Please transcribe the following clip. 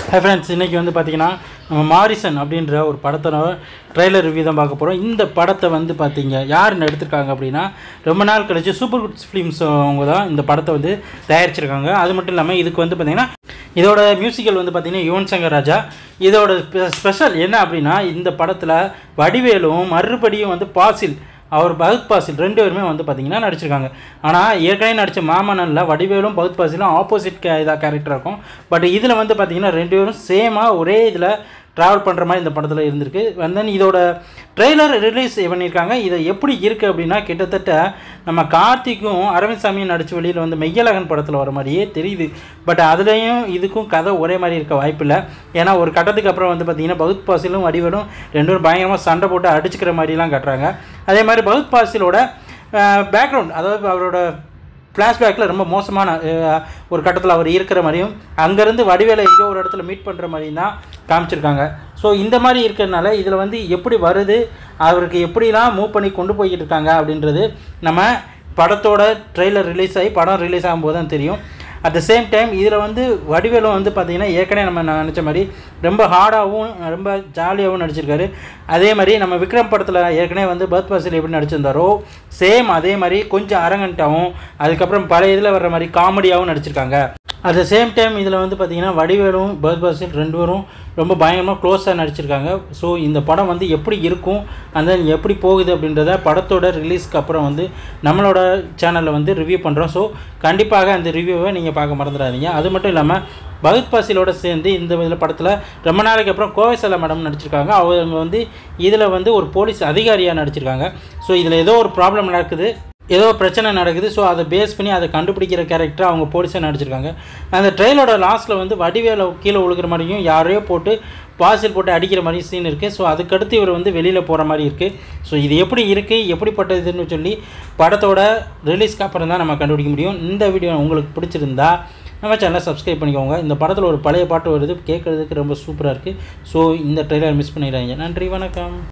Hi friends, இன்றைக்கி வந்து பார்த்திங்கன்னா நம்ம மாரிசன் அப்படின்ற ஒரு படத்தோட ட்ரெய்லர் ரிவ்யூ தான் பார்க்க போகிறோம். இந்த படத்தை வந்து பார்த்திங்க யார் எடுத்திருக்காங்க அப்படின்னா, ரொம்ப நாள் கழிச்சு சூப்பர் குட்ஸ் ஃபிலிம்ஸ் அவங்க தான் இந்த படத்தை வந்து தயாரிச்சிருக்காங்க. அது மட்டும் இல்லாமல் இதுக்கு வந்து பார்த்திங்கன்னா இதோட மியூசிக்கல் வந்து பார்த்திங்கன்னா யுவன் சங்கர் ராஜா. இதோட ஸ்பெஷல் என்ன அப்படின்னா, இந்த படத்தில் வடிவேலும் மறுபடியும் வந்து பாசில் அவர் பகத் பாசில் ரெண்டு பேருமே வந்து பார்த்திங்கன்னா நடிச்சிருக்காங்க. ஆனால் ஏற்கனவே நடித்த மாமன்னனில் வடிவேலும் பகத் பாசிலும் ஆப்போசிட் இதாக கேரக்டர் இருக்கும். பட் இதில் வந்து பார்த்திங்கன்னா ரெண்டு பேரும் சேமாக ஒரே இதில் ட்ராவல் பண்ணுற மாதிரி இந்த படத்தில் இருந்திருக்கு. தென் இதோட ட்ரெய்லர் ரிலீஸ் பண்ணியிருக்காங்க. இதை எப்படி இருக்குது அப்படின்னா, கிட்டத்தட்ட நம்ம கார்த்திக்கும் அரவிந்த் சாமியும் நடித்த வெளியில் வந்து மெய்யழகன் படத்தில் வர மாதிரியே தெரியுது. பட் அதுலேயும் இதுக்கும் கதை ஒரே மாதிரி இருக்க வாய்ப்பில்லை. ஏன்னா ஒரு கட்டத்துக்கு அப்புறம் வந்து பார்த்திங்கன்னா பகத் பாசிலும் வடிவேலும் ரெண்டு பேரும் பயங்கரமாக சண்டை போட்டு அடிச்சுக்கிற மாதிரிலாம் காட்டுறாங்க. அதே மாதிரி பகத் பாசிலோட பேக்ரவுண்ட், அதாவது அவரோட ஃப்ளாஷ்பேக்கில் ரொம்ப மோசமான ஒரு கட்டத்தில் அவர் இருக்கிற மாதிரியும், அங்கேருந்து வடிவேலை எங்கேயோ ஒரு இடத்துல மீட் பண்ணுற மாதிரியும் தான் காமிச்சிருக்காங்க. ஸோ இந்த மாதிரி இருக்கிறதுனால இதில் வந்து எப்படி வருது, அவருக்கு எப்படிலாம் மூவ் பண்ணி கொண்டு போய்கிட்டு இருக்காங்க அப்படின்றது நம்ம படத்தோட ட்ரெய்லர் ரிலீஸ் ஆகி படம் ரிலீஸ் ஆகும்போது தான் தெரியும். அட் த சேம் டைம் இதில் வந்து வடிவேலும் வந்து பார்த்திங்கன்னா ஏற்கனவே நம்ம நினச்ச மாதிரி ரொம்ப ஹார்டாகவும் ரொம்ப ஜாலியாகவும் நடிச்சிருக்காரு. அதே மாதிரி நம்ம விக்ரம் படத்தில் ஏற்கனவே வந்து பகத் பாசில் எப்படி நடிச்சிருந்தாரோ சேம் அதே மாதிரி கொஞ்சம் அரங்கண்டாகவும் அதுக்கப்புறம் பழைய இதில் வர்ற மாதிரி காமெடியாகவும் நடிச்சிருக்காங்க. அட் த சேம் டைம் இதில் வந்து பார்த்திங்கன்னா வடிவேலும் பகத் பாசில் ரெண்டு பேரும் ரொம்ப பயங்கரமாக க்ளோஸாக நடிச்சிருக்காங்க. ஸோ இந்த படம் வந்து எப்படி இருக்கும், அந்த எப்படி போகுது அப்படின்றத படத்தோட ரிலீஸ்க்கு அப்புறம் வந்து நம்மளோட சேனலில் வந்து ரிவ்யூ பண்ணுறோம். ஸோ கண்டிப்பாக அந்த ரிவ்யூவை நீங்கள் பார்க்க மறந்துடாதீங்க. அது மட்டும் இல்லாமல் பகத் பாசிலோட சேர்ந்து இந்த படத்தில் ரொம்ப நாளைக்கு அப்புறம் கோவை செல்ல மேடம் நடிச்சிருக்காங்க. அவங்க வந்து இதில் வந்து ஒரு போலீஸ் அதிகாரியாக நடிச்சிருக்காங்க. ஸோ இதில் ஏதோ ஒரு ப்ராப்ளம் நடக்குது, ஏதோ பிரச்சனை நடக்குது. ஸோ அதை பேஸ் பண்ணி அதை கண்டுபிடிக்கிற கேரக்டர் அவங்க போலீஸாக நடிச்சிருக்காங்க. அந்த ட்ரெயிலோட லாஸ்ட்டில் வந்து வடிவேலை கீழே விழுகிற மாதிரியும் யாரையோ போட்டு பாசில் போட்டு அடிக்கிற மாதிரி சீன் இருக்குது. ஸோ அதுக்கடுத்து இவர் வந்து வெளியில் போகிற மாதிரி இருக்குது. ஸோ இது எப்படி இருக்குது, எப்படிப்பட்டதுன்னு சொல்லி படத்தோட ரிலீஸ்க்கு அப்புறம் தான் நம்ம கண்டுபிடிக்க முடியும். இந்த வீடியோ உங்களுக்கு பிடிச்சிருந்தா நம்ம சேனலை சப்ஸ்கிரைப் பண்ணிக்கோங்க. இந்த படத்தில் ஒரு பழைய பாட்டு வருது, கேட்குறதுக்கு ரொம்ப சூப்பராக இருக்குது. ஸோ இந்த ட்ரெய்லர் மிஸ் பண்ணிடுறாங்க. நன்றி, வணக்கம்.